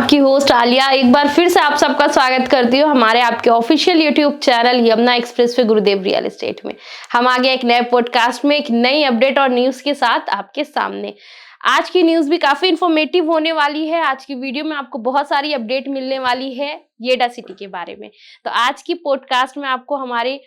आपकी होस्ट आलिया एक बार फिर से आप सबका स्वागत करती हूँ हमारे आपके official YouTube channel Yamuna express way गुरुदेव रियल एस्टेट में। हम आ गए एक नए पॉडकास्ट में एक नई अपडेट और न्यूज के साथ आपके सामने। आज की न्यूज भी काफी इंफॉर्मेटिव होने वाली है। आज की वीडियो में आपको बहुत सारी अपडेट मिलने वाली है येडा सिटी के बारे में। तो आज की पॉडकास्ट में आपको हमारे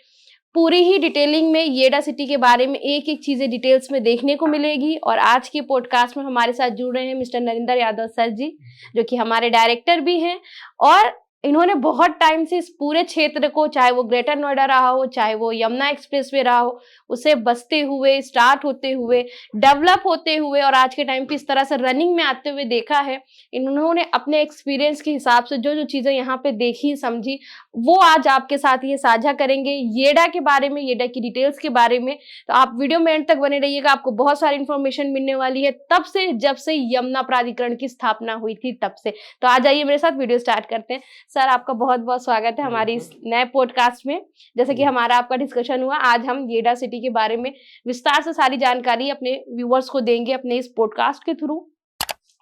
पूरी ही डिटेलिंग में येडा सिटी के बारे में एक एक चीजें डिटेल्स में देखने को मिलेगी। और आज के पॉडकास्ट में हमारे साथ जुड़ रहे हैं मिस्टर नरेंद्र यादव सर जी, जो कि हमारे डायरेक्टर भी हैं और इन्होंने बहुत टाइम से इस पूरे क्षेत्र को, चाहे वो ग्रेटर नोएडा रहा हो, चाहे वो यमुना एक्सप्रेसवे रहा हो, उसे बसते हुए, स्टार्ट होते हुए, डेवलप होते हुए और आज के टाइम पे इस तरह से रनिंग में आते हुए देखा है। इन्होंने अपने एक्सपीरियंस के हिसाब से जो जो चीजें यहाँ पे देखी समझी वो आज आपके साथ ये साझा करेंगे येडा के बारे में, येडा की डिटेल्स के बारे में। तो आप वीडियो में एंड तक बने रहिएगा, आपको बहुत सारी इंफॉर्मेशन मिलने वाली है तब से, जब से यमुना प्राधिकरण की स्थापना हुई थी तब से। तो आ जाइए मेरे साथ, वीडियो स्टार्ट करते हैं। सर आपका बहुत बहुत स्वागत है हमारी इस नए पॉडकास्ट में। जैसे कि हमारा आपका डिस्कशन हुआ, आज हम येडा सिटी के बारे में विस्तार से सारी जानकारी अपने व्यूअर्स को देंगे अपने इस पॉडकास्ट के थ्रू।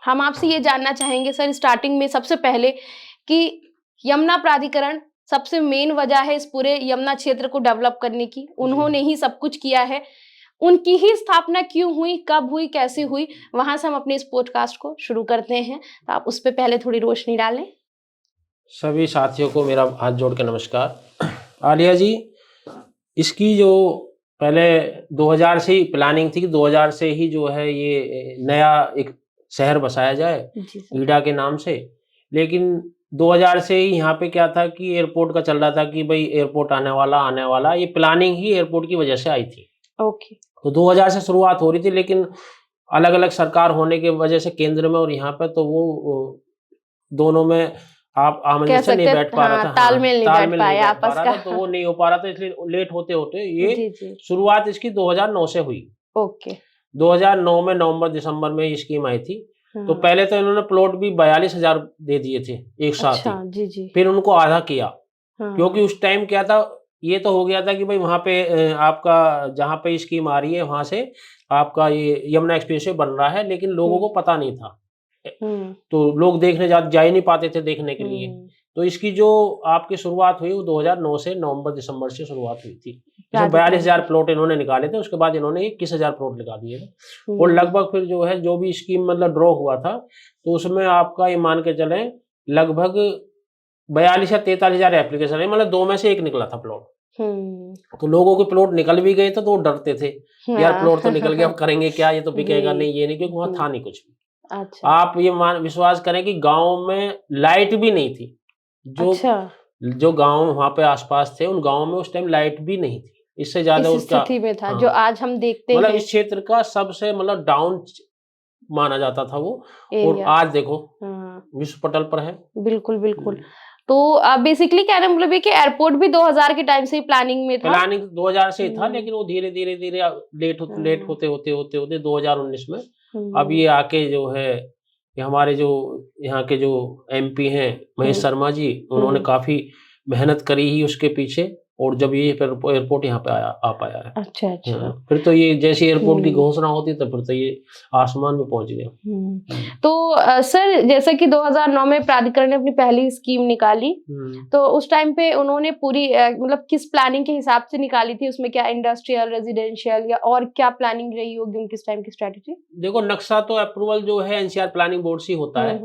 हम आपसे ये जानना चाहेंगे सर स्टार्टिंग में सबसे पहले कि यमुना प्राधिकरण सबसे मेन वजह है इस पूरे यमुना क्षेत्र को डेवलप करने की, उन्होंने ही सब कुछ किया है, उनकी ही स्थापना क्यों हुई, कब हुई, कैसे हुई, वहां से हम अपने इस पॉडकास्ट को शुरू करते हैं। तो आप उस पर पहले थोड़ी रोशनी डालें। सभी साथियों को मेरा हाथ जोड़ के नमस्कार। आलिया जी, इसकी जो पहले 2000 से ही प्लानिंग थी कि 2000 से ही जो है ये नया एक शहर बसाया जाए ईडा के नाम से। लेकिन 2000 से ही यहाँ पे क्या था कि एयरपोर्ट का चल रहा था कि भाई एयरपोर्ट आने वाला, ये प्लानिंग ही एयरपोर्ट की वजह से आई थी। ओके। तो 2000 से शुरुआत हो रही थी, लेकिन अलग अलग सरकार होने की वजह से केंद्र में और यहाँ पे तो वो दोनों में आप आमंजस्य नहीं बैठ पा रहा था, तालमेल नहीं बैठ पाया आपस का, तो वो नहीं हो पा रहा था, इसलिए लेट होते होते ये शुरुआत इसकी 2009 से हुई। ओके। 2009 में नवंबर दिसंबर में ये स्कीम आई थी। तो पहले तो इन्होंने प्लॉट भी 42,000 दे दिए थे एक साथ ही। जी। फिर उनको आधा किया, क्योंकि उस टाइम क्या था, ये तो हो गया था कि भाई वहां पे आपका जहाँ पे स्कीम आ रही है वहां से आपका ये यमुना एक्सप्रेसवे बन रहा है, लेकिन लोगों को पता नहीं था, तो लोग देखने जा ही नहीं पाते थे देखने के लिए। तो इसकी जो आपकी शुरुआत हुई वो 2009 से नवंबर दिसंबर से शुरुआत हुई थी। 42,000 प्लॉट इन्होंने निकाले थे, उसके बाद इन्होंने 21,000 प्लॉट निकाल दिए थे। और लगभग फिर जो है जो भी स्कीम मतलब ड्रॉ हुआ था, तो उसमें आपका ये मान के चले लगभग 42 या 43,000 एप्लीकेशन है, मतलब 2 में से 1 निकला था प्लॉट। तो लोगों के प्लॉट निकल भी गए थे तो वो डरते थे यार प्लॉट तो निकल गया, अब करेंगे क्या, ये तो बिकेगा नहीं, ये नहीं, क्योंकि वहां था नहीं कुछ भी। अच्छा। आप ये विश्वास करें कि गांव में लाइट भी नहीं थी। जो गांव वहां पे आसपास थे उन गांवों में उस टाइम लाइट भी नहीं थी। इससे ज्यादा इस स्थिति में था जो आज हम देखते हैं। मतलब इस क्षेत्र का सबसे मतलब डाउन माना जाता था वो, और आज देखो विश्व पटल पर है। बिल्कुल बिल्कुल। तो बेसिकली कहने मतलब है कि एयरपोर्ट भी 2000 के टाइम से ही प्लानिंग में था। प्लानिंग 2000 से ही था, लेकिन वो धीरे धीरे लेट होते 2019 में अब ये आके जो है कि हमारे जो यहाँ के जो एमपी हैं महेश शर्मा जी, उन्होंने काफी मेहनत करी ही उसके पीछे, और जब ये एयरपोर्ट यहाँ पे आ पाया है। अच्छा। फिर तो ये जैसे एयरपोर्ट की घोषणा होती तो फिर तो ये आसमान में पहुंच गया। तो सर जैसे कि 2009 में प्राधिकरण ने अपनी पहली स्कीम निकाली, तो उस टाइम पे उन्होंने पूरी मतलब किस प्लानिंग के हिसाब से निकाली थी, उसमें क्या इंडस्ट्रियल, रेजिडेंशियल या और क्या प्लानिंग रही होगी उनकी इस टाइम की स्ट्रेटेजी? देखो, नक्शा तो अप्रूवल जो है एनसीआर प्लानिंग बोर्ड से होता है।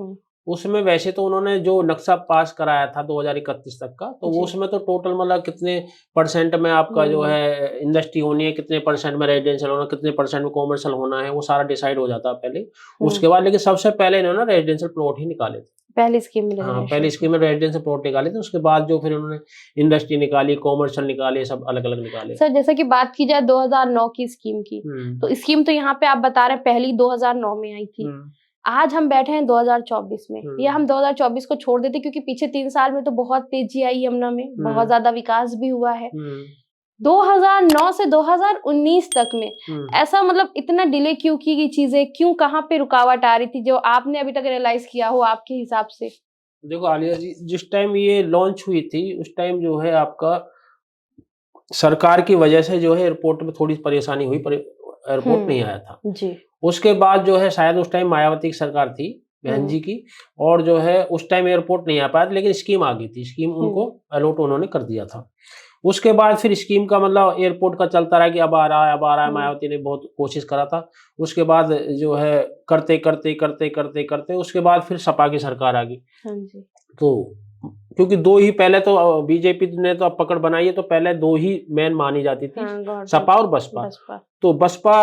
उसमें वैसे तो उन्होंने जो नक्शा पास कराया था 2031 तक का, तो उसमें तो टोटल मतलब कितने परसेंट में आपका जो है इंडस्ट्री होनी है, कितने परसेंट में रेजिडेंशियल होना, कितने परसेंट में कॉमर्शियल होना है, वो सारा डिसाइड हो जाता है पहले। उसके बाद लेकिन सबसे पहले इन्होंने रेजिडेंशियल प्लॉट ही निकाले थे पहली स्कीम में। पहली स्कीम में रेजिडेंशियल प्लॉट निकाले थे। उसके बाद जो फिर उन्होंने इंडस्ट्री निकाली, कॉमर्शियल निकाले, सब अलग अलग निकाले। सर जैसे कि बात की जाए 2009 की स्कीम की, तो स्कीम तो यहाँ पे आप बता रहे हैं पहली 2009 में आई थी। आज हम बैठे हैं 2024 में, या हम 2024 को छोड़ देते क्योंकि पीछे 3 साल में तो बहुत तेजी आई यमुना में, बहुत ज्यादा विकास भी हुआ है। 2009 से 2019 तक में ऐसा मतलब इतना डिले क्यों की गई चीजें, क्यों, कहाँ पे रुकावट आ रही थी जो आपने अभी तक रियलाइज किया हो आपके हिसाब से? देखो आलिया जी, जिस टाइम ये लॉन्च हुई थी उस टाइम जो है आपका सरकार की वजह से जो है एयरपोर्ट में थोड़ी परेशानी हुई, एयरपोर्ट नहीं आया था जी। उसके बाद जो है शायद उस टाइम मायावती की सरकार थी, बहन जी की, और जो है उस टाइम एयरपोर्ट नहीं आ पाया था, लेकिन स्कीम आ गई थी, स्कीम उनको अलॉट उन्होंने कर दिया था। उसके बाद फिर स्कीम का मतलब एयरपोर्ट का चलता रहा कि अब आ रहा है, अब आ रहा है। मायावती ने बहुत कोशिश करा था। उसके बाद जो है करते उसके बाद फिर सपा की सरकार आ गई। हाँ जी। तो क्योंकि 2 ही पहले तो बीजेपी ने तो अब पकड़ बनाई है, तो पहले 2 ही मेन मानी जाती थी, हाँ, सपा और बसपा। तो बसपा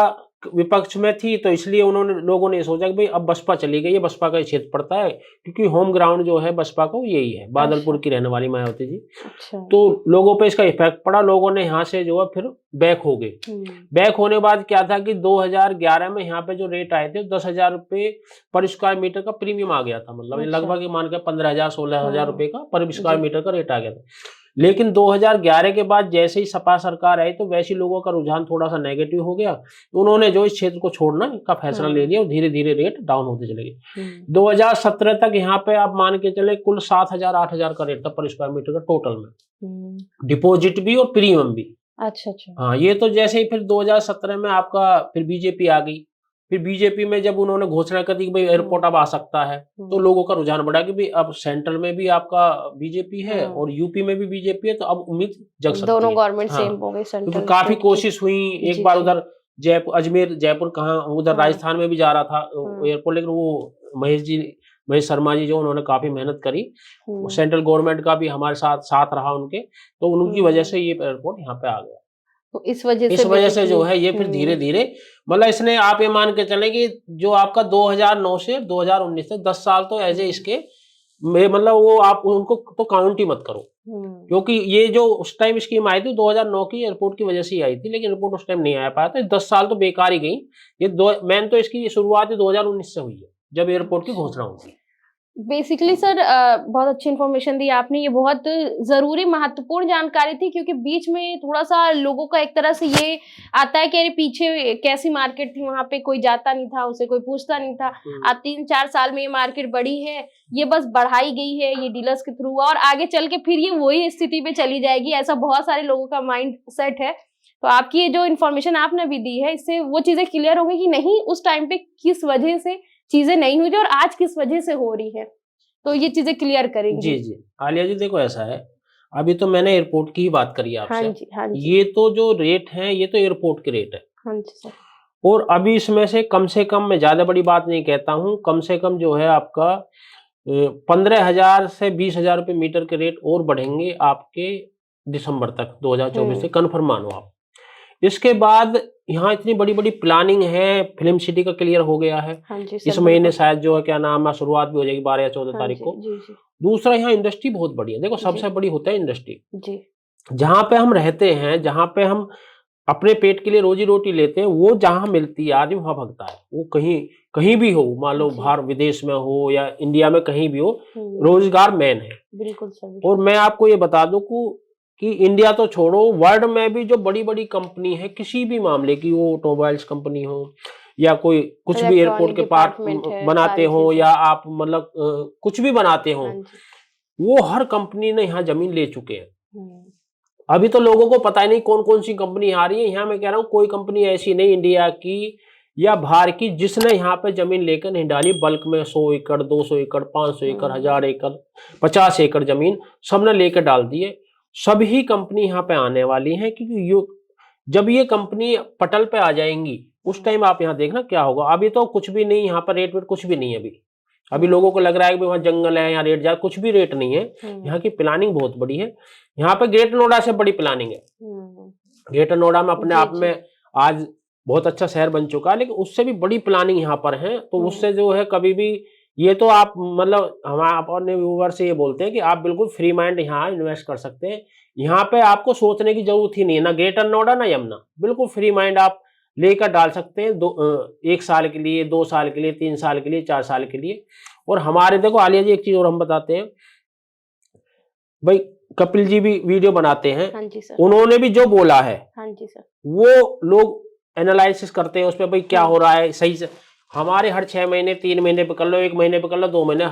विपक्ष में थी, तो इसलिए लोगों ने सोचा कि भाई अब बसपा चली गई है, बसपा का ही क्षेत्र पड़ता है, क्योंकि होम ग्राउंड जो है बसपा का वो यही है, बादलपुर की रहने वाली मायावती जी। अच्छा। तो लोगों पे इसका इफेक्ट पड़ा, लोगों ने यहाँ से जो है फिर बैक हो गए। बैक होने के बाद क्या था कि 2011 में यहाँ पे जो रेट आए थे 10,000 रुपए पर स्क्वायर मीटर का प्रीमियम आ गया था, मतलब लगभग मान के 15,000 16,000 रुपए का पर स्क्वायर मीटर का रेट आ गया था। लेकिन 2011 के बाद जैसे ही सपा सरकार आई, तो वैसे लोगों का रुझान थोड़ा सा नेगेटिव हो गया, तो उन्होंने जो इस क्षेत्र को छोड़ना का फैसला ले लिया और धीरे धीरे रेट डाउन होते चले गए। 2017 तक यहाँ पे आप मान के चले कुल 7,000 8,000 का रेट था पर स्क्वायर मीटर का टोटल में, डिपॉजिट भी और प्रीमियम भी। अच्छा। हाँ, ये तो जैसे ही फिर 2017 में आपका फिर बीजेपी आ गई। फिर बीजेपी में जब उन्होंने घोषणा कर दी कि भाई एयरपोर्ट अब आ सकता है, तो लोगों का रुझान बढ़ा कि भाई अब सेंट्रल में भी आपका बीजेपी है और यूपी में भी बीजेपी है, तो अब उम्मीद जग सकती है। दोनों गवर्नमेंट सेम हो गई, सेंट्रल क्योंकि काफी कोशिश हुई, एक बार उधर जयपुर अजमेर जयपुर कहाँ उधर राजस्थान में भी जा रहा था एयरपोर्ट, लेकिन वो महेश शर्मा जी जो उन्होंने काफी मेहनत करी, सेंट्रल गवर्नमेंट का भी हमारे साथ रहा उनके, तो उनकी वजह से ये एयरपोर्ट यहाँ पे आ गया। तो इस वजह से जो है ये फिर धीरे धीरे मतलब इसने आप ये मान के चले कि जो आपका 2009 से 2019 तक 10 साल तो ऐसे इसके मतलब वो आप उनको तो काउंट ही मत करो, क्योंकि ये जो उस टाइम स्कीम आई थी 2009 की एयरपोर्ट की वजह से ही आई थी, लेकिन एयरपोर्ट उस टाइम नहीं आ पाया था। 10 साल तो बेकार ही गई। ये मेन तो इसकी शुरुआत 2019 से हुई है, जब एयरपोर्ट की घोषणा हुई। बेसिकली सर बहुत अच्छी इन्फॉर्मेशन दी आपने, ये बहुत जरूरी महत्वपूर्ण जानकारी थी, क्योंकि बीच में थोड़ा सा लोगों का एक तरह से ये आता है कि अरे पीछे कैसी मार्केट थी, वहां पे कोई जाता नहीं था, उसे कोई पूछता नहीं था। आज 3-4 साल में ये मार्केट बढ़ी है, ये बस बढ़ाई गई है ये डीलर्स के थ्रू, और आगे चल के फिर ये वही स्थिति पे चली जाएगी, ऐसा बहुत सारे लोगों का माइंड सेट है। तो आपकी ये जो इन्फॉर्मेशन आपने भी दी है, इससे वो चीजें क्लियर होंगी कि नहीं उस टाइम पे किस वजह से चीजें नहीं हुई थी और आज किस वजह से हो रही है, तो ये चीजें क्लियर करेंगे। जी आलिया जी, देखो ऐसा है, अभी तो मैंने एयरपोर्ट की ही बात करी आपसे। हाँ जी। ये तो जो रेट है ये तो एयरपोर्ट के रेट है। हाँ जी सर। और अभी इसमें से कम मैं ज्यादा बड़ी बात नहीं कहता हूँ, कम से कम जो है आपका 15,000 से 20,000 रुपए मीटर के रेट और बढ़ेंगे आपके दिसंबर तक 2024 से, कन्फर्म मानो आप। इसके बाद यहाँ इतनी बड़ी बड़ी प्लानिंग है, फिल्म सिटी का क्लियर हो गया है। हाँ जी, इस महीने शायद जो है क्या नाम है शुरुआत भी हो जाएगी 12 या 14 तारीख को। दूसरा यहाँ इंडस्ट्री बहुत बड़ी है, देखो सबसे बड़ी होता है इंडस्ट्री जी। जहाँ पे हम रहते हैं, जहाँ पे हम अपने पेट के लिए रोजी रोटी लेते हैं, वो जहाँ मिलती है आदमी वहां भगता है। वो कहीं भी हो, मान लो बाहर विदेश में हो या इंडिया में कहीं भी हो, रोजगार मेन है। बिल्कुल सर। और मैं आपको ये बता दूं कि इंडिया तो छोड़ो, वर्ल्ड में भी जो बड़ी बड़ी कंपनी है किसी भी मामले की, वो ऑटोमोबाइल्स कंपनी हो या कोई कुछ भी एयरपोर्ट के पार्ट बनाते हो या आप मतलब कुछ भी बनाते हो, वो हर कंपनी ने यहाँ जमीन ले चुके हैं। अभी तो लोगों को पता ही नहीं कौन कौन सी कंपनी आ रही है। यहाँ मैं कह रहा हूँ कोई कंपनी ऐसी नहीं इंडिया की या बाहर की जिसने यहाँ पे जमीन लेकर नहीं डाली बल्क में। 100 एकड़ 200 एकड़ 500 एकड़ 1000 एकड़ 50 एकड़ जमीन सबने लेकर डाल दी है। सभी कंपनी यहाँ पे आने वाली है, क्योंकि जब ये कंपनी पटल पे आ जाएंगी उस टाइम आप यहाँ देखना क्या होगा। अभी तो कुछ भी नहीं, यहाँ पर रेट वेट कुछ भी नहीं है। अभी लोगों को लग रहा है कि वहाँ जंगल है, यहाँ रेट जा, कुछ भी रेट नहीं है। यहाँ की प्लानिंग बहुत बड़ी है। यहाँ पे ग्रेटर नोएडा से बड़ी प्लानिंग है। ग्रेटर नोएडा में अपने आप में आज बहुत अच्छा शहर बन चुका है, लेकिन उससे भी बड़ी प्लानिंग यहाँ पर है। तो उससे जो है कभी भी ये तो आप मतलब हमारे अपने व्यूअर से ये बोलते हैं कि आप बिल्कुल फ्री माइंड यहाँ इन्वेस्ट कर सकते हैं। यहाँ पे आपको सोचने की जरूरत ही नहीं है, ना ग्रेटर नोएडा ना यमुना, बिल्कुल फ्री माइंड आप लेकर डाल सकते हैं। 1 साल के लिए, 2 साल के लिए, 3 साल के लिए, 4 साल के लिए। और हमारे देखो आलिया जी एक चीज और हम बताते हैं भाई, कपिल जी भी वीडियो बनाते हैं। हाँ जी सर। उन्होंने भी जो बोला है, हाँ जी सर, वो लोग एनालिसिस करते हैं उस पर भाई क्या हो रहा है सही से। हमारे हर 6 महीने 3 महीने पे कर लो, 1 महीने पे कर लो, 2 महीने,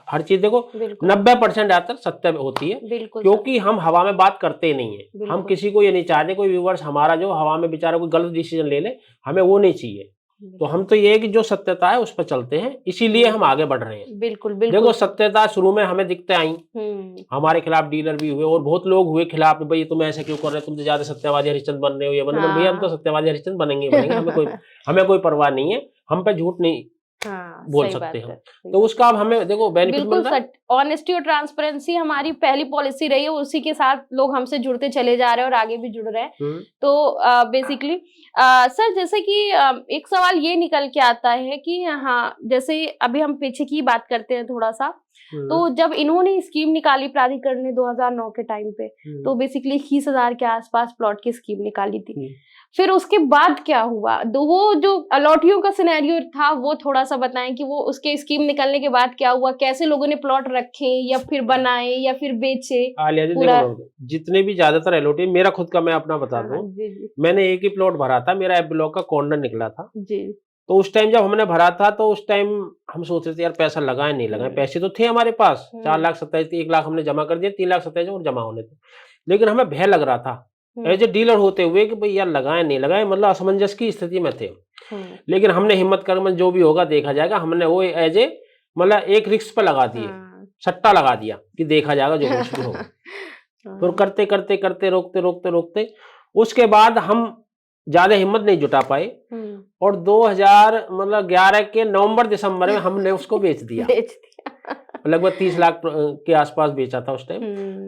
हर चीज देखो 90% आकर सत्य होती है, क्योंकि हम हवा में बात करते नहीं है। हम किसी को ये नहीं चाहते कोई व्यूअर्स हमारा जो हवा में बेचारा कोई गलत डिसीजन ले ले, हमें वो नहीं चाहिए। तो हम तो ये है कि जो सत्यता है उस पर चलते हैं, इसीलिए हम आगे बढ़ रहे हैं। बिल्कुल देखो बिल्कुल। सत्यता शुरू में हमें दिखते आई, हमारे खिलाफ डीलर भी हुए और बहुत लोग हुए खिलाफ, भाई तुम ऐसे क्यों कर रहे हो, तुम तो ज्यादा सत्यवादी हरिश्चंद्र बन रहे हो, ये बन रहे हो। भैया हम तो सत्यवादी हरिश्चंद्र बनेंगे ही बनेंगे, हमें कोई परवाह नहीं है, हम पे झूठ नहीं बोल सही सकते बात हम। है, सही तो बात उसका अब हमें देखो बेनिफिट मिल बिल्कुल रहा है। ऑनेस्टी और ट्रांसपेरेंसी हमारी पहली पॉलिसी रही है, उसी के साथ लोग हमसे जुड़ते चले जा रहे हैं और आगे भी जुड़ रहे हैं। तो बेसिकली सर जैसे कि एक सवाल ये निकल के आता है कि हाँ, जैसे अभी हम पीछे की बात करते हैं थोड़ा सा, तो जब इन्होंने स्कीम निकाली प्राधिकरण ने 2009 के टाइम पे, तो बेसिकली 21,000 के आसपास प्लॉट की स्कीम निकाली थी। फिर उसके बाद क्या हुआ, वो जो अलॉटियों का सिनेरियो था वो थोड़ा सा बताएं कि वो उसके स्कीम निकलने के बाद क्या हुआ, कैसे लोगों ने प्लॉट रखे या फिर बनाए या फिर बेचे। आलिया जी देखो, जितने भी ज्यादातर एलओटी, मेरा खुद का मैं अपना बता दूं, मैंने एक ही प्लॉट भरा था, मेरा एफ ब्लॉक का कॉर्नर निकला था जी। तो उस टाइम जब हमने भरा था तो उस टाइम हम सोच रहे थे यार पैसा लगाए नहीं लगाए, पैसे तो थे हमारे पास, 4,27,000 1 लाख हमने जमा कर दिया, 3,27,000 और जमा होने थे, लेकिन हमें भय लग रहा था एज ए डीलर होते हुए कि भाई यार लगाए नहीं लगाए, मतलब असमंजस की स्थिति में थे। लेकिन हमने हिम्मत कर, जो भी होगा देखा जाएगा, हमने वो एज ए मतलब एक रिस्क पे लगा दिए, सट्टा लगा दिया कि देखा जाएगा जो कुछ भी होगा। तो करते करते करते रोकते रोकते रोकते उसके बाद हम ज्यादा हिम्मत नहीं जुटा पाए और 2011 के नवंबर दिसंबर में हमने उसको बेच दिया। लगभग 30 लाख के आसपास बेचा था उस टाइम।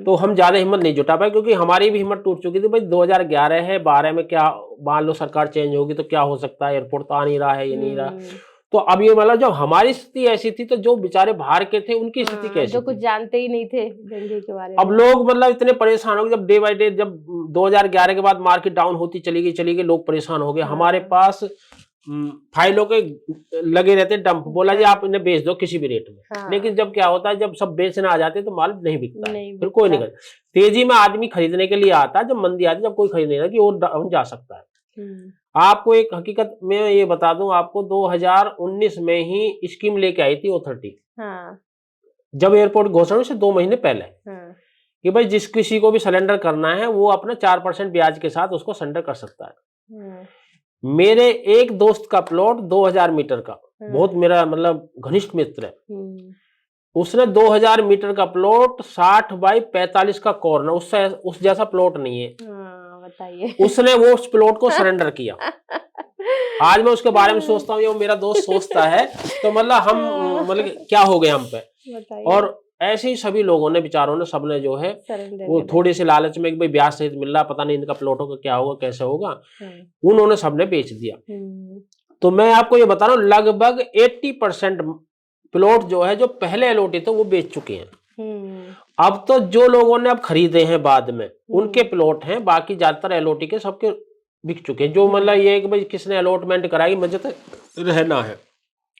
तो हम ज्यादा हिम्मत नहीं जुटा पाए क्योंकि हमारी भी हिम्मत टूट चुकी थी। भाई 2011 है, 12 में क्या मान लो सरकार चेंज होगी तो क्या हो सकता है, एयरपोर्ट तो आ नहीं रहा है, ये नहीं रहा। तो अब ये मतलब जब हमारी स्थिति ऐसी थी तो जो बेचारे बाहर के थे उनकी स्थिति कैसी जो कुछ जानते ही नहीं थे धंधे के बारे में। अब लोग मतलब इतने परेशान हो गए जब डे बाय डे, जब 2011 के बाद मार्केट डाउन होती चली गई, लोग परेशान हो गए। हमारे पास फाइलों के लगे रहते डंप, बोला जी आप इन्हें बेच दो किसी भी रेट में। लेकिन जब क्या होता है, जब सब बेचने आ जाते तो माल नहीं बिकता है, फिर कोई नहीं करता। तेजी में आदमी खरीदने के लिए आता है, जब मंदी आती है जब कोई खरीद नहीं रहा कि और डाउन जा सकता है। आपको एक हकीकत में ये बता दूं, आपको 2019 में ही स्कीम लेके आई थी अथॉरिटी, जब एयरपोर्ट घोषणा से 2 महीने पहले, कि भाई जिस किसी को भी सरेंडर करना है वो अपना 4% ब्याज के साथ उसको सरेंडर कर सकता है। मेरे एक दोस्त का प्लॉट 2000 मीटर का, बहुत मेरा मतलब घनिष्ठ मित्र है, उसने 2000 मीटर का प्लॉट 60 बाई 45 का कॉर्नर, उससे उस जैसा प्लॉट नहीं है, बताइए। उसने वो उस प्लॉट को सरेंडर किया। आज मैं उसके बारे में सोचता हूँ, ये मेरा दोस्त सोचता है तो मतलब हम मतलब क्या हो गए हम पे। और ऐसे ही सभी लोगों ने, बेचारों ने, सबने जो है वो थोड़ी सी लालच में कि भाई ब्याज सहित मिल रहा, पता नहीं इनका प्लॉटों का क्या होगा कैसे होगा, उन्होंने सबने बेच दिया। तो मैं आपको ये बता रहा हूँ लगभग 80% प्लॉट जो है जो पहले अलॉटी थे वो बेच चुके हैं। अब तो जो लोगों ने अब खरीदे हैं बाद में उनके प्लॉट हैं, बाकी ज्यादातर अलॉटी के सबके बिक चुके हैं। जो मतलब ये है कि भाई किसने अलॉटमेंट कराई, मुझे तो रहना है,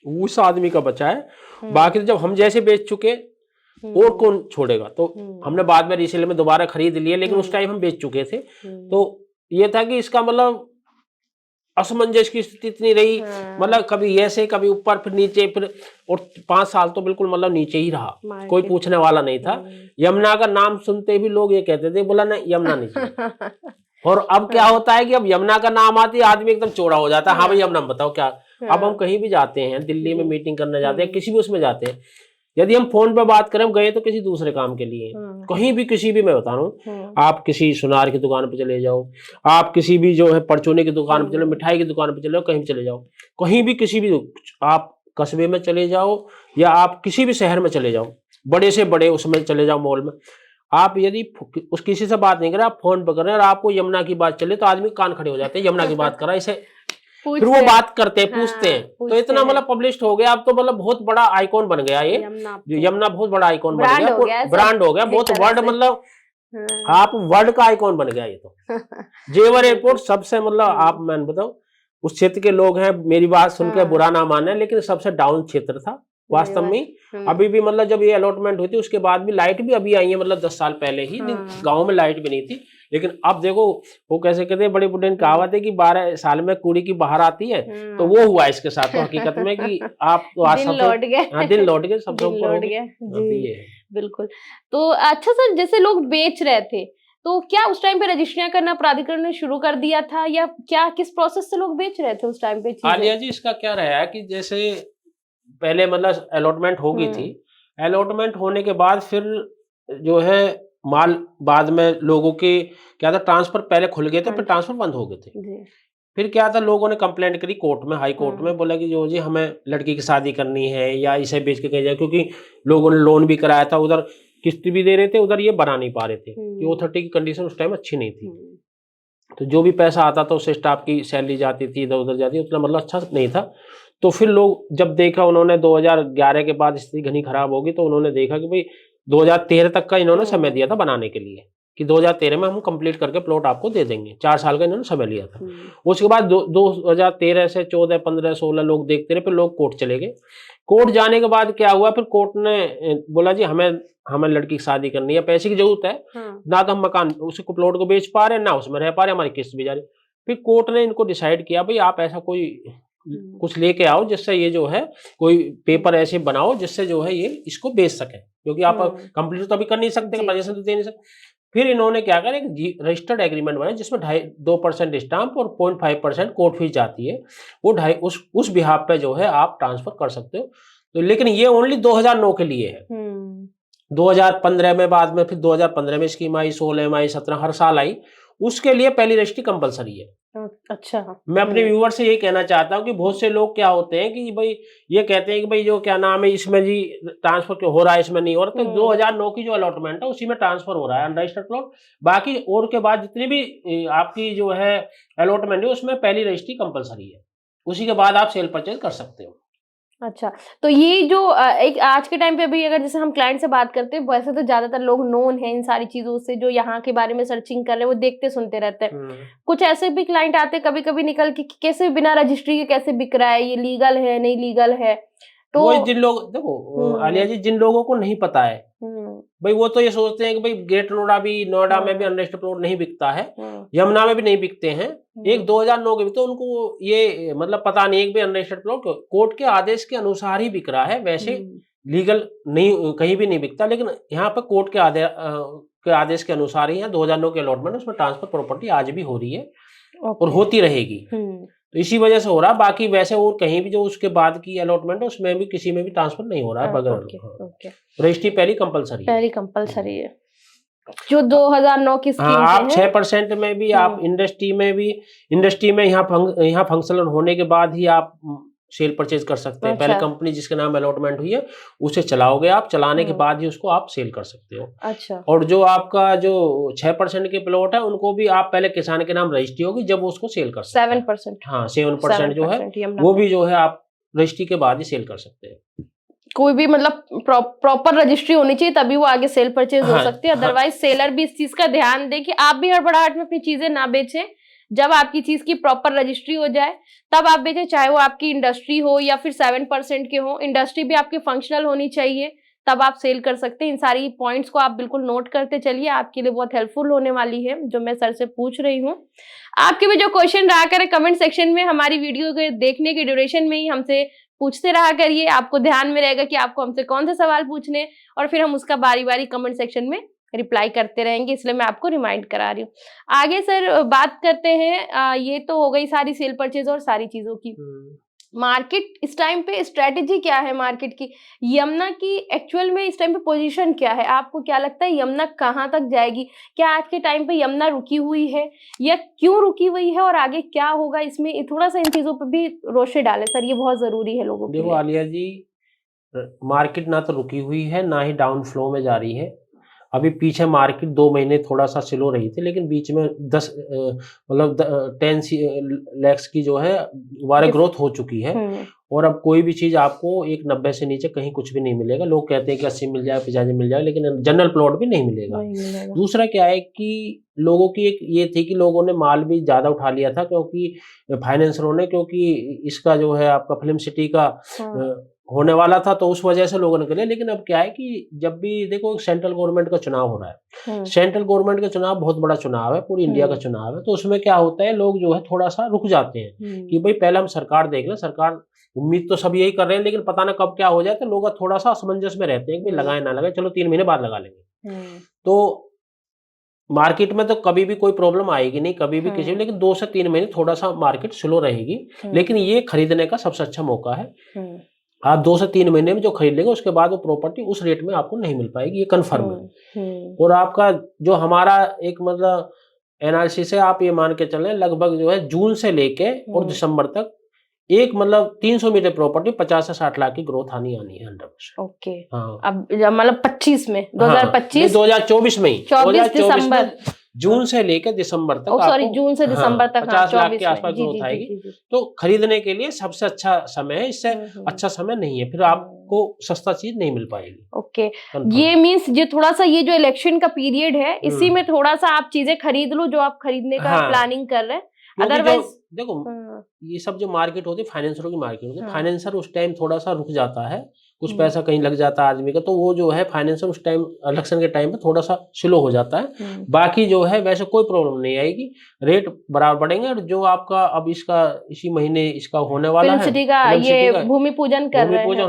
उस आदमी का बचा है, बाकी तो जब हम जैसे बेच चुके और कौन छोड़ेगा। तो हमने बाद में रीसेल में दोबारा खरीद लिए, लेकिन उस टाइम हम बेच चुके थे। तो ये था कि इसका मतलब असमंजस की स्थिति इतनी रही, मतलब कभी ऐसे कभी ऊपर फिर नीचे, फिर और 5 साल तो बिल्कुल मतलब नीचे ही रहा, कोई पूछने वाला नहीं था। यमुना का नाम सुनते भी लोग ये कहते थे, बोला नहीं यमुना नहीं। और अब क्या होता है कि अब यमुना का नाम आती है आदमी एकदम चौड़ा हो जाता है, हाँ भाई यमुना बताओ क्या। अब हम कहीं भी जाते हैं, दिल्ली में मीटिंग करने जाते हैं, किसी भी उसमें जाते हैं, यदि हम फोन पे बात करें, हम गए तो किसी दूसरे काम के लिए, कहीं भी किसी भी, मैं बता रहा हूँ, आप किसी सुनार की दुकान पे चले जाओ, आप किसी भी जो है परचूने की दुकान पे चले, मिठाई की दुकान पे चले जाओ, कहीं भी चले जाओ, कहीं भी किसी भी, आप कस्बे में चले जाओ या आप किसी भी शहर में चले जाओ, बड़े से बड़े उसमें चले जाओ मॉल में, आप यदि उस किसी से बात नहीं करें, आप फोन पे कर रहे हैं और आपको यमुना की बात चले तो आदमी कान खड़े हो जाते हैं, यमुना की बात करा इसे, फिर वो बात करते हैं, पूछते हैं। तो इतना मतलब पब्लिश हो गया, अब तो मतलब बहुत बड़ा आइकॉन बन गया ये यमुना बहुत बड़ा आइकॉन बन गया, ब्रांड हो गया, बहुत वर्ल्ड, मतलब आप वर्ल्ड का आइकॉन बन गया ये तो। जेवर एयरपोर्ट सबसे मतलब आप, मैं बताऊं, उस क्षेत्र के लोग हैं, मेरी बात सुनकर बुरा ना माने, लेकिन सबसे डाउन क्षेत्र था वास्तव में। अभी भी मतलब जब ये अलॉटमेंट हुई थी उसके बाद भी लाइट भी अभी आई है, मतलब 10 साल पहले ही गांव में लाइट भी नहीं थी, लेकिन अब देखो वो कैसे कहते हैं, बड़े बुढ़े ने कहावत है कि 12 साल में कुड़ी की बाहर आती है, तो वो हुआ इसके साथ। तो हकीकत में कि आप तो आज दिन लौट गए, दिन लौट गए, सबसे ऊपर हो गए। बिल्कुल। तो अच्छा सर, जैसे लोग बेच रहे थे तो क्या उस टाइम पे रजिस्ट्रियां करना प्राधिकरण ने शुरू कर दिया था, या क्या किस प्रोसेस से लोग बेच रहे थे उस टाइम पे चीजें? आलिया जी, इसका क्या रहा है कि जैसे पहले मतलब अलॉटमेंट हो गई थी, अलॉटमेंट होने के बाद फिर जो है माल बाद में लोगों के क्या था, ट्रांसफर पहले खुल गए थे, हाँ फिर जी। ट्रांसफर बंद हो गए थे। जी। फिर क्या था, लोगों ने कंप्लेंट करी कोर्ट में, हाई कोर्ट हम्म। में, बोला कि जो जी हमें लड़की की शादी करनी है या इसे बेच के कहीं जाए, क्योंकि लोगों ने लोन भी कराया था, उधर किस्त भी दे रहे थे, उधर ये बना नहीं पा रहे थे कि ऑथोरिटी की कंडीशन उस टाइम अच्छी नहीं थी। तो जो भी पैसा आता था उससे स्टाफ की सैलरी जाती थी, इधर उधर जाती, उतना मतलब अच्छा नहीं था। तो फिर लोग जब देखा, उन्होंने 2011 के बाद स्थिति घनी खराब होगी, तो उन्होंने देखा कि भाई 2013 तक का इन्होंने समय दिया था बनाने के लिए, कि 2013 में हम कंप्लीट करके प्लॉट आपको दे देंगे। 4 साल का इन्होंने समय लिया था। उसके बाद 2013 से 14, 15, 16 लोग देखते रहे, फिर लोग कोर्ट चले गए। कोर्ट जाने के बाद क्या हुआ, फिर कोर्ट ने बोला जी हमें हमें लड़की की शादी करनी है, पैसे की जरूरत है, ना तो हम मकान उसको प्लॉट को बेच पा रहे हैं, ना उसमें रह पा रहे, हमारी किस्त भी जा रही। फिर कोर्ट ने इनको डिसाइड किया, भाई आप ऐसा कोई कुछ लेके आओ जिससे ये जो है कोई पेपर ऐसे बनाओ जिससे जो है ये इसको बेच सके, क्योंकि आप कंप्लीट तो अभी कर नहीं सकते, पोजीशन तो दे नहीं सकते। फिर इन्होंने क्या करा, एक रजिस्टर्ड एग्रीमेंट बनाया जिसमें 2% स्टाम्प और 0.5% कोर्ट फीस जाती है, वो उस बिहाफ पे जो है आप ट्रांसफर कर सकते हो। तो लेकिन ये ओनली 2009 के लिए है। 2015 में, बाद में फिर 2015 में स्कीम आई, 16 में आई, 17 हर साल आई, उसके लिए पहली रजिस्ट्री कंपलसरी है। अच्छा। मैं अपने व्यूअर से यही कहना चाहता हूँ कि बहुत से लोग क्या होते हैं कि भाई ये कहते हैं कि भाई जो क्या नाम है इसमें जी ट्रांसफर क्यों हो रहा है, इसमें नहीं हो रहा। तो 2009 की जो अलॉटमेंट है उसी में ट्रांसफर हो रहा है अनरजिस्टर्ड प्लॉट। बाकी और के बाद जितनी भी आपकी जो है अलॉटमेंट है उसमें पहली रजिस्ट्री कंपलसरी है, उसी के बाद आप सेल परचेज कर सकते हो। अच्छा, तो ये जो एक आज के टाइम पे अभी अगर जैसे हम क्लाइंट से बात करते हैं, वैसे तो ज्यादातर लोग नोन है इन सारी चीजों से, जो यहाँ के बारे में सर्चिंग कर रहे हैं वो देखते सुनते रहते हैं। कुछ ऐसे भी क्लाइंट आते हैं कभी कभी निकल के कि कैसे बिना रजिस्ट्री के कैसे बिक रहा है, ये लीगल है नहीं लीगल है। तो वो जिन लोग देखो आलिया जी, जिन लोगों को नहीं पता है भाई, वो तो ये सोचते हैं कि भाई ग्रेट नोएडा में भी अनरजिस्टर्ड प्लॉट नहीं बिकता है, यमुना में भी नहीं बिकते हैं। एक 2009 के भी तो उनको ये मतलब पता नहीं है कि भाई अनरजिस्टर्ड प्लॉट कोर्ट के आदेश के अनुसार ही बिक रहा है, वैसे लीगल नहीं कहीं भी नहीं बिकता। लेकिन यहाँ पर कोर्ट के आदेश के अनुसार ही है 2009 के अलॉटमेंट, उसमें ट्रांसफर प्रॉपर्टी आज भी हो रही है और होती रहेगी। तो इसी वजह से हो रहा है, बाकी वैसे और कहीं भी जो उसके बाद की अलॉटमेंट है उसमें भी किसी में भी ट्रांसफर नहीं हो रहा है बगैर रजिस्ट्री पहली कंपलसरी है। जो 2009 की स्कीम आप 6% में भी आप इंडस्ट्री में यहाँ फंक्शनल होने के बाद ही आप सेल परचेज कर सकते हैं। पहले कंपनी जिसके नाम अलॉटमेंट हुई है उसे चलाओगे, आप चलाने के बाद ही उसको आप सेल कर सकते हो। अच्छा। और जो आपका जो 6% के प्लॉट है उनको भी आप पहले किसान के नाम रजिस्ट्री होगी जब उसको सेल कर सकते हैं। 7%। हाँ, 7% जो है वो भी जो है आप रजिस्ट्री के बाद ही सेल कर सकते हैं। कोई भी मतलब प्रॉपर रजिस्ट्री होनी चाहिए तभी वो आगे सेल परचेज हो सकती है। अदरवाइज सेलर भी इस चीज का ध्यान दे कि आप भी हड़बड़ाहट में अपनी चीजें ना बेचें। जब आपकी चीज की प्रॉपर रजिस्ट्री हो जाए तब आप बेचें, चाहे वो आपकी इंडस्ट्री हो या फिर 7% के हो। इंडस्ट्री भी आपकी फंक्शनल होनी चाहिए, तब आप सेल कर सकते हैं। इन सारी पॉइंट्स को आप बिल्कुल नोट करते चलिए, आपके लिए बहुत हेल्पफुल होने वाली है जो मैं सर से पूछ रही हूँ। आपके भी जो क्वेश्चन रहा करें कमेंट सेक्शन में, हमारी वीडियो के देखने के ड्यूरेशन में ही हमसे पूछते रहा करिए। आपको ध्यान में रहेगा कि आपको हमसे कौन से सवाल पूछने, और फिर हम उसका बारी बारी कमेंट सेक्शन में रिप्लाई करते रहेंगे, इसलिए मैं आपको रिमाइंड करा रही हूँ। आगे सर बात करते हैं, ये तो हो गई सारी सेल परचेज और सारी चीजों की। मार्केट इस टाइम पे स्ट्रेटेजी क्या है मार्केट की, यमुना की एक्चुअल में इस टाइम पे पोजीशन क्या है? आपको क्या लगता है यमुना कहाँ तक जाएगी? क्या आज के टाइम पे यमुना रुकी हुई है, या क्यों रुकी हुई है, और आगे क्या होगा? इसमें थोड़ा सा इन चीजों पे भी रोशनी डालें सर, ये बहुत जरूरी है लोगों के लिए। देखो आलिया जी, मार्केट ना तो रुकी हुई है ना ही डाउन फ्लो में जा रही है। अभी पीछे मार्केट 2 महीने थोड़ा सा स्लो रही थी, लेकिन बीच में 10 लैक्स की जो है वारे ग्रोथ हो चुकी है। और अब कोई भी चीज आपको 190 से नीचे कहीं कुछ भी नहीं मिलेगा। लोग कहते हैं कि 80 मिल जाए, 85 मिल जाए, लेकिन जनरल प्लॉट भी नहीं मिलेगा। दूसरा क्या है कि लोगों की एक ये थी कि लोगों ने माल भी ज्यादा उठा लिया था, क्योंकि फाइनेंसरों ने, क्योंकि इसका जो है आपका फिल्म सिटी का होने वाला था, तो उस वजह से लोगों ने करे। लेकिन अब क्या है कि जब भी देखो सेंट्रल गवर्नमेंट का चुनाव हो रहा है, सेंट्रल गवर्नमेंट का चुनाव बहुत बड़ा चुनाव है, पूरी इंडिया का चुनाव है, तो उसमें क्या होता है लोग जो है थोड़ा सा रुक जाते हैं कि भाई पहले हम सरकार देख लें। सरकार उम्मीद तो सब यही कर रहे हैं, लेकिन पता ना कब क्या हो जाए, तो लोग थोड़ा सा असमंजस में रहते हैं कि लगाए ना लगाए, चलो 3 महीने बाद लगा लेंगे। तो मार्केट में तो कभी भी कोई प्रॉब्लम आएगी नहीं, कभी भी किसी, लेकिन 2 से 3 महीने थोड़ा सा मार्केट स्लो रहेगी, लेकिन ये खरीदने का सबसे अच्छा मौका है। आप 2 से 3 महीने में जो खरीद लेंगे उसके बाद वो प्रॉपर्टी उस रेट में आपको नहीं मिल पाएगी, ये कन्फर्म है। और आपका जो हमारा एक मतलब एनालिसिस है, आप ये मान के चलें लगभग जो है जून से लेके और दिसंबर तक एक मतलब 300 मीटर प्रॉपर्टी 50 से 60 लाख की ग्रोथ आनी है 100%। ओके। हाँ, अब मतलब 25 में 2025 2024 में ही 24 दिसंबर जून से लेकर दिसंबर तक सॉरी जून से दिसंबर तक 50 लाख के आसपास ग्रोथ आएगी। तो खरीदने के लिए सबसे अच्छा समय है, इससे अच्छा समय नहीं है, फिर आपको सस्ता चीज नहीं मिल पाएगी। ओके, ये मीन्स जो थोड़ा सा ये जो इलेक्शन का पीरियड है इसी में थोड़ा सा आप चीजें खरीद लो जो आप खरीदने का प्लानिंग कर रहे हैं। अदरवाइज देखो ये सब जो मार्केट होती है फाइनेंसरों की मार्केट होती है, फाइनेंसर उस टाइम थोड़ा सा रुक जाता है, कुछ पैसा कहीं लग जाता है आदमी का, तो वो जो है फाइनेंसर उस टाइम इलेक्शन के टाइम पे थोड़ा सा स्लो हो जाता है। बाकी जो है वैसे कोई प्रॉब्लम नहीं आएगी, रेट बराबर बढ़ेंगे। और जो आपका अब इसका इसी महीने इसका होने वाला है ये भूमि पूजन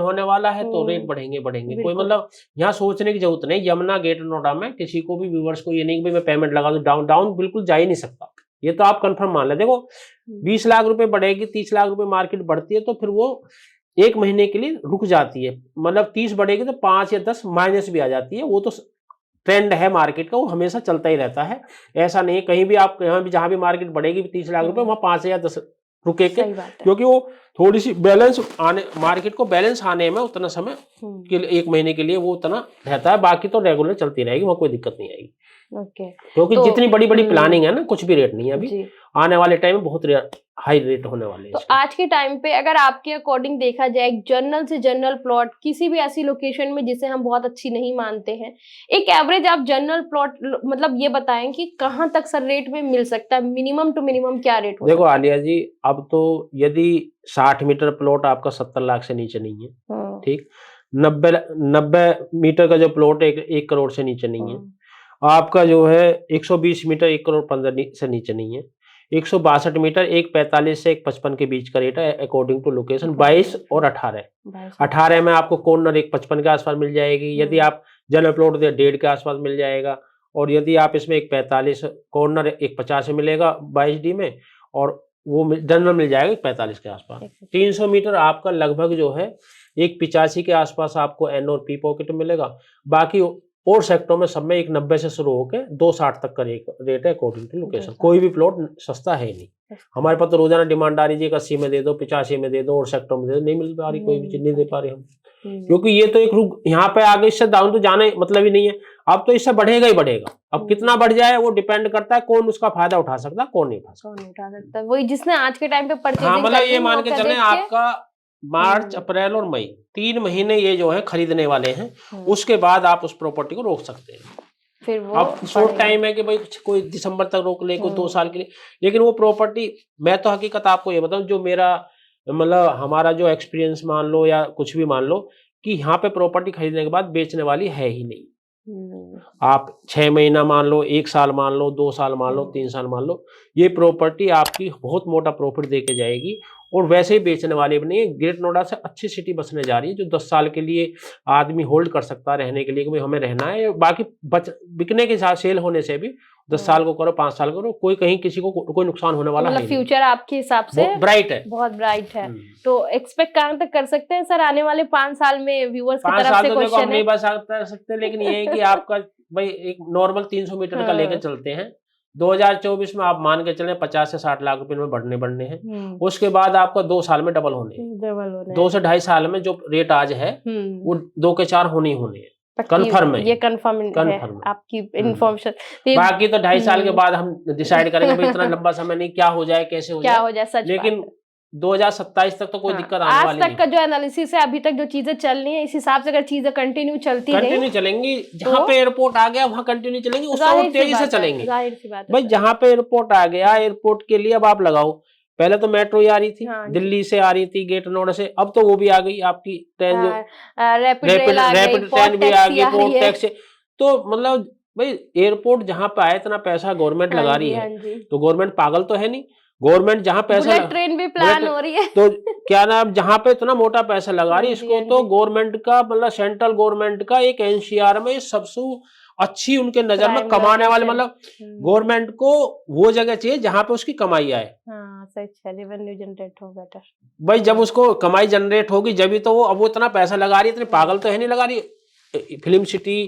होने वाला है, तो रेट बढ़ेंगे कोई मतलब यहाँ सोचने की जरूरत नहीं। यमुना गेट नोएडा में किसी को भी व्यूअर्स को ये नहीं कि मैं पेमेंट लगा दूं, डाउन बिल्कुल जा ही नहीं सकता, ये तो आप कंफर्म मान ले। देखो 20 लाख रुपए बढ़ेगी, 30 लाख रुपए मार्केट बढ़ती है तो फिर वो एक महीने के लिए रुक जाती है, मतलब 30 बढ़ेगी तो 5 या 10 माइनस भी आ जाती है, वो तो ट्रेंड है मार्केट का, वो हमेशा चलता ही रहता है। ऐसा नहीं है कहीं भी आप कहीं भी जहां भी मार्केट बढ़ेगी 30 लाख रुपए वहां 5 या 10 रुके के, क्योंकि वो थोड़ी सी बैलेंस आने, मार्केट को बैलेंस आने में उतना समय के लिए एक महीने के लिए वो उतना रहता है, बाकी तो रेगुलर चलती रहेगी, वहां कोई दिक्कत नहीं आएगी। क्योंकि जितनी बड़ी बड़ी प्लानिंग है ना, कुछ भी रेट नहीं है अभी, आने वाले टाइम में बहुत हाई रेट होने वाले हैं। तो आज के टाइम पे अगर आपके अकॉर्डिंग देखा जाए जनरल से जनरल प्लॉट किसी भी ऐसी लोकेशन में जिसे हम बहुत अच्छी नहीं मानते हैं, एक एवरेज आप जनरल प्लॉट मतलब ये बताएं कि कहां तक सर रेट में मिल सकता है, मिनिमम टू मिनिमम क्या रेट हो? देखो आलिया जी, अब तो यदि 60 मीटर प्लॉट आपका 70 लाख से नीचे नहीं है, ठीक, 90 मीटर का जो प्लॉट है 1 करोड़ से नीचे नहीं है, आपका जो है 120 मीटर 1 करोड़ 15 से नीचे नहीं है, 162 मीटर 145 से 155 के बीच का रेट है अकॉर्डिंग टू लोकेशन। 22 और 18 में आपको कॉर्नर 155 के आसपास मिल जाएगी, यदि आप जनरल प्लॉट 1.5 के आसपास मिल जाएगा, और यदि आप इसमें 145 कॉर्नर 150 मिलेगा 22D में, और वो जनरल मिल जाएगा 45 के आसपास। 300 मीटर आपका लगभग जो है 185 के आसपास आपको एन और पी पॉकेट मिलेगा, बाकी और सेक्टरों में सब में 190 से शुरू होकर 260 तक का रेट है अकॉर्डिंग टू लोकेशन। कोई भी प्लॉट सस्ता है नहीं, हमारे पास तो रोजाना डिमांड आ रही है 80 में दे दो, 85 में दे दो, और सेक्टर में दे दो, नहीं मिल पा रही, कोई भी चीज नहीं दे पा रहे हम, क्योंकि ये तो एक रुक यहाँ पे आगे, इससे डाउन तो जाने मतलब ही नहीं है, अब तो इससे बढ़ेगा ही बढ़ेगा। अब कितना बढ़ जाए वो डिपेंड करता है कौन उसका फायदा उठा सकता है, कौन नहीं उठा सकता। वही जिसने आज के टाइम पे परचेजिंग, हाँ मतलब ये मान के चले आपका मार्च अप्रैल और मई 3 महीने ये जो है खरीदने वाले हैं, उसके बाद आप उस प्रॉपर्टी को रोक सकते हैं। फिर वो अब शॉर्ट टाइम है कि भाई कोई दिसंबर तक रोक ले, कोई 2 साल के लिए, लेकिन वो प्रॉपर्टी, मैं तो हकीकत आपको ये बताऊं, जो मेरा मतलब हमारा जो एक्सपीरियंस मान लो या कुछ भी मान लो, कि यहाँ पे प्रॉपर्टी खरीदने के बाद बेचने वाली है ही नहीं। आप 6 महीना मान लो, 1 साल मान लो, 2 साल मान लो, 3 साल मान लो, ये प्रॉपर्टी आपकी बहुत मोटा प्रॉफिट दे के जाएगी, और वैसे ही बेचने वाली भी नहीं है। ग्रेट नोएडा से अच्छी सिटी बसने जा रही है, जो 10 साल के लिए आदमी होल्ड कर सकता है रहने के लिए, कि हमें रहना है, बाकी बिकने के साथ सेल होने से भी 10 साल को करो, 5 साल करो, कोई कहीं किसी को कोई नुकसान होने वाला मतलब फ्यूचर आपके हिसाब से ब्राइट है, बहुत ब्राइट है। तो एक्सपेक्ट कहां तक कर सकते हैं सर आने वाले 5 साल में? व्यूअर्स की तरफ से क्वेश्चन है। नहीं बता सकते, लेकिन ये है कि आपका भाई एक नॉर्मल 300 मीटर का लेकर चलते हैं, 2024 में आप मान के चले 50 से 60 लाख रुपए में बढ़ने हैं, उसके बाद आपका 2 साल में डबल होने 2 से 2.5 साल में जो रेट आज है वो 2 के 4 होने हैं, कंफर्म है, ये कंफर्म है आपकी इन्फॉर्मेशन। बाकी तो 2.5 साल के बाद हम डिसाइड करेंगे भाई इतना लंबा समय नहीं, क्या हो जाए कैसे हो जाए, लेकिन 2027 तक तो कोई दिक्कत आने वाली नहीं। आज तक का जो एनालिसिस है, अभी तक जो चीजें चल रही है, इस हिसाब से अगर चीजें कंटिन्यू चलेंगी, जहाँ पे एयरपोर्ट आ गया वहाँ कंटिन्यू चलेंगी, उससे और तेजी से चलेंगी। जाहिर सी बात है भाई जहाँ पे एयरपोर्ट आ गया, एयरपोर्ट के लिए अब आप लगाओ, पहले तो मेट्रो ही आ रही थी, दिल्ली से आ रही थी गेट नोएडा से, अब तो वो भी आ गई आपकी ट्रेन, जो रैपिड ट्रेन भी आ गई, पोर्ट टैक्स। तो मतलब भाई एयरपोर्ट जहाँ पे आए इतना पैसा गवर्नमेंट लगा रही है, तो गवर्नमेंट पागल तो है नहीं, गवर्नमेंट जहाँ पैसा, ट्रेन भी प्लान हो रही है, तो क्या नाम, जहाँ पे इतना मोटा पैसा लगा रही है, इसको तो गवर्नमेंट का मतलब सेंट्रल गवर्नमेंट का एक एनसीआर में सबसे अच्छी उनके नजर में Prime कमाने वाले, location। मतलब गवर्नमेंट को वो जगह चाहिए जहां पे उसकी कमाई आए। हाँ सही है, रेवेन्यू जनरेट हो बेटर। भाई जब उसको कमाई जनरेट होगी जब तो वो, अब वो इतना पैसा लगा रही है, इतनी पागल तो है नहीं लगा रही। फिल्म सिटी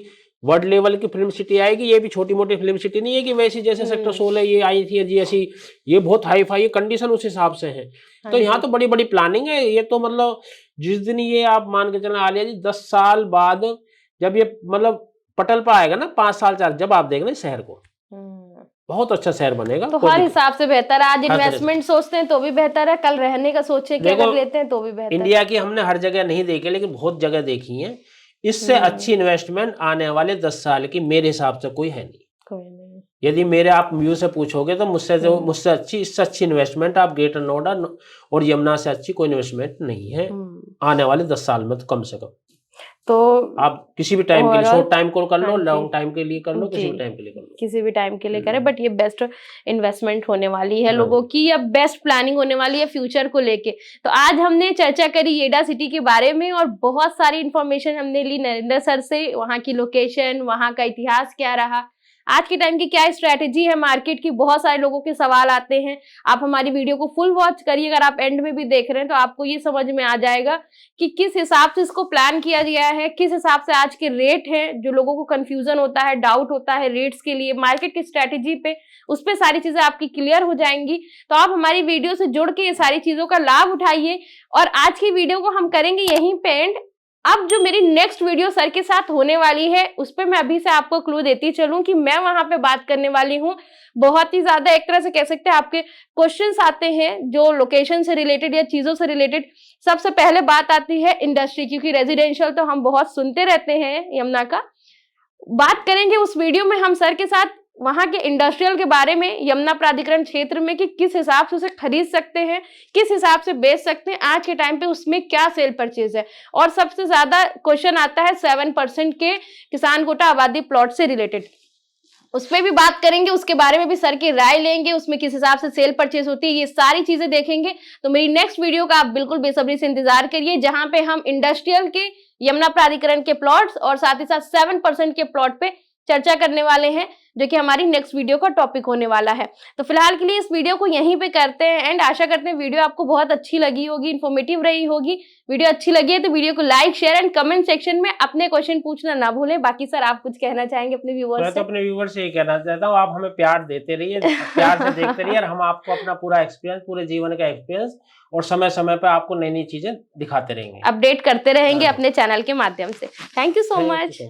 वर्ल्ड लेवल की फिल्म सिटी आएगी, ये भी छोटी मोटी फिल्म सिटी नहीं है कि वैसी जैसे सेक्टर 16 ये आई थी जी ऐसी, ये बहुत हाई फाई कंडीशन उस हिसाब से है। तो यहाँ तो बड़ी बड़ी प्लानिंग है। ये तो मतलब जिस दिन ये आप मान के चलना आलिया जी 10 साल बाद जब ये मतलब पटल पर आएगा ना, 5 साल 4, जब आप देखना शहर को बहुत अच्छा शहर बनेगा। तो हर हिसाब से बेहतर है। आज हर तरह से। इन्वेस्टमेंट सोचते हैं तो भी बेहतर है, कल रहने का सोचे कि अगर देखो, लेते हैं तो भी बेहतर है। इंडिया की हमने हर जगह नहीं देखी लेकिन बहुत जगह देखी है। इससे अच्छी इन्वेस्टमेंट आने वाले 10 साल की मेरे हिसाब से कोई है नहीं। कोई नहीं। यदि मेरे आप व्यू से पूछोगे तो मुझसे अच्छी, इससे अच्छी इन्वेस्टमेंट आप ग्रेटर नोएडा और यमुना से अच्छी कोई इन्वेस्टमेंट नहीं है आने वाले 10 साल में, तो कम से कम। तो आप किसी भी टाइम के लिए, शॉर्ट टाइम को कर लो, हाँ जी। लॉन्ग टाइम के लिए कर लो, किसी भी टाइम के लिए कर लो, किसी भी टाइम के लिए करें, बट ये बेस्ट इन्वेस्टमेंट होने वाली है हाँ लोगों की, या बेस्ट प्लानिंग होने वाली है फ्यूचर को लेके। तो आज हमने चर्चा करी येडा सिटी के बारे में और बहुत सारी इंफॉर्मेशन हमने ली नरेंद्र सर से, वहाँ की लोकेशन, वहाँ का इतिहास क्या रहा, आज के टाइम की क्या स्ट्रैटेजी है मार्केट की। बहुत सारे लोगों के सवाल आते हैं। आप हमारी वीडियो को फुल वॉच करिए, अगर आप एंड में भी देख रहे हैं तो आपको ये समझ में आ जाएगा कि किस हिसाब से इसको प्लान किया गया है, किस हिसाब से आज के रेट है, जो लोगों को कंफ्यूजन होता है, डाउट होता है रेट्स के लिए, मार्केट की स्ट्रैटेजी पे, उस पे सारी चीजें आपकी क्लियर हो जाएंगी। तो आप हमारी वीडियो से जुड़ के ये सारी चीजों का लाभ उठाइए। और आज की वीडियो को हम करेंगे यहीं पे एंड। अब जो मेरी नेक्स्ट वीडियो सर के साथ होने वाली है उस पे मैं अभी से आपको क्लू देती चलूं कि मैं वहां पे बात करने वाली हूँ। बहुत ही ज्यादा एक तरह से कह सकते हैं आपके क्वेश्चंस आते हैं जो लोकेशन से रिलेटेड या चीजों से रिलेटेड। सबसे पहले बात आती है इंडस्ट्री, क्योंकि रेजिडेंशियल तो हम बहुत सुनते रहते हैं यमुना का। बात करेंगे उस वीडियो में हम सर के साथ वहां के इंडस्ट्रियल के बारे में, यमुना प्राधिकरण क्षेत्र में, कि किस हिसाब से उसे खरीद सकते हैं, किस हिसाब से बेच सकते हैं, आज के टाइम पे उसमें क्या सेल परचेज है। और सबसे ज्यादा क्वेश्चन आता है 7% के किसान कोटा आबादी प्लॉट से रिलेटेड, उस पर भी बात करेंगे, उसके बारे में भी सर की राय लेंगे, उसमें किस हिसाब से सेल परचेज होती है, ये सारी चीजें देखेंगे। तो मेरी नेक्स्ट वीडियो का आप बिल्कुल बेसब्री से इंतजार करिए, जहां पे हम इंडस्ट्रियल के यमुना प्राधिकरण के प्लॉट्स और साथ ही साथ 7% के प्लॉट पे चर्चा करने वाले हैं, जो कि हमारी नेक्स्ट वीडियो का टॉपिक होने वाला है। तो फिलहाल के लिए इस वीडियो को यहीं पे करते हैं एंड आशा करते हैं वीडियो आपको बहुत अच्छी लगी होगी, इन्फॉर्मेटिव रही होगी। वीडियो अच्छी लगी है तो वीडियो को like, share and comment section में अपने क्वेश्चन पूछना ना भूलें। बाकी सर आप कुछ कहना चाहेंगे अपने व्यूअर्स मैं से? तो अपने व्यूअर्स से ये कहना चाहता हूँ, आप हमें प्यार देते रहिए, प्यार से देखते रहिए, और हम आपको अपना पूरा एक्सपीरियंस, पूरे जीवन का एक्सपीरियंस और समय समय पर आपको नई नई चीजें दिखाते रहेंगे, अपडेट करते रहेंगे अपने चैनल के माध्यम से। Thank you so much.